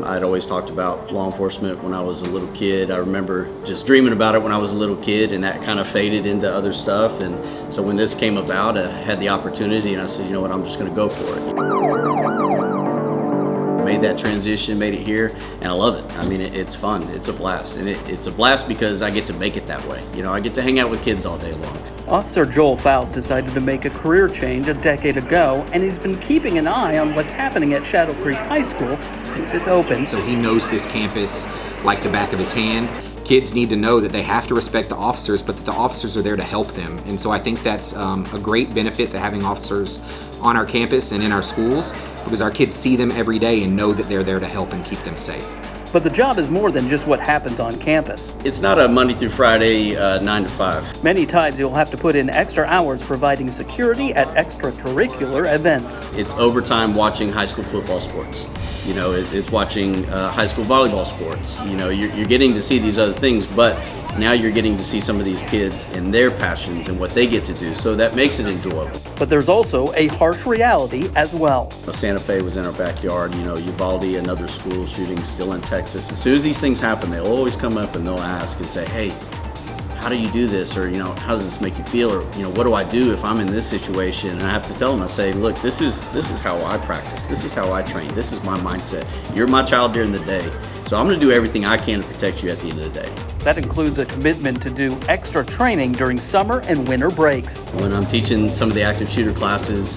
I'd always talked about law enforcement when I was a little kid. I remember just dreaming about it when I was a little kid, and that kind of faded into other stuff. And so when this came about, I had the opportunity, and I said, you know what, I'm just going to go for it. Made that transition, made it here, and I love it. I mean, it's fun. It's a blast. And it's a blast because I get to make it that way. You know, I get to hang out with kids all day long. Officer Joel Fauth decided to make a career change a decade ago, and he's been keeping an eye on what's happening at Shadow Creek High School since it opened. So he knows this campus like the back of his hand. Kids need to know that they have to respect the officers, but that the officers are there to help them. And so I think that's a great benefit to having officers on our campus and in our schools, because our kids see them every day and know that they're there to help and keep them safe. But the job is more than just what happens on campus. It's not a Monday through Friday 9 to 5. Many times you'll have to put in extra hours providing security at extracurricular events. It's overtime watching high school football sports. You know, it's watching high school volleyball sports. You know, you're getting to see these other things, but now you're getting to see some of these kids and their passions and what they get to do, so that makes it enjoyable. But there's also a harsh reality as well. Santa Fe was in our backyard, you know, Uvalde, another school shooting still in Texas. As soon as these things happen, they'll always come up and they'll ask and say, hey, how do you do this? Or, you know, how does this make you feel? Or, you know, what do I do if I'm in this situation? And I have to tell them, I say, look, this is how I practice. This is how I train. This is my mindset. You're my child during the day, so I'm going to do everything I can to protect you at the end of the day. That includes a commitment to do extra training during summer and winter breaks. When I'm teaching some of the active shooter classes,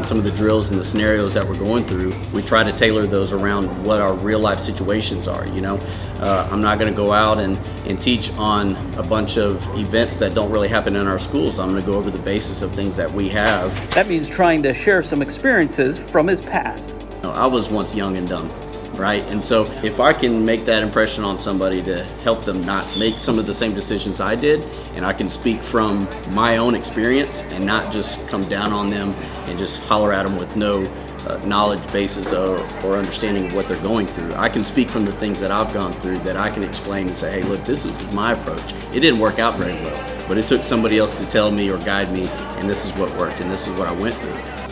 some of the drills and the scenarios that we're going through, we try to tailor those around what our real life situations are. You know, I'm not going to go out and teach on a bunch of events that don't really happen in our schools. I'm going to go over the basis of things that we have. That means trying to share some experiences from his past. You know, I was once young and dumb, right? And so if I can make that impression on somebody to help them not make some of the same decisions I did, and I can speak from my own experience and not just come down on them and just holler at them with no knowledge basis or understanding of what they're going through. I can speak from the things that I've gone through, that I can explain and say, hey, look, this is my approach. It didn't work out very well, but it took somebody else to tell me or guide me, and this is what worked, and this is what I went through.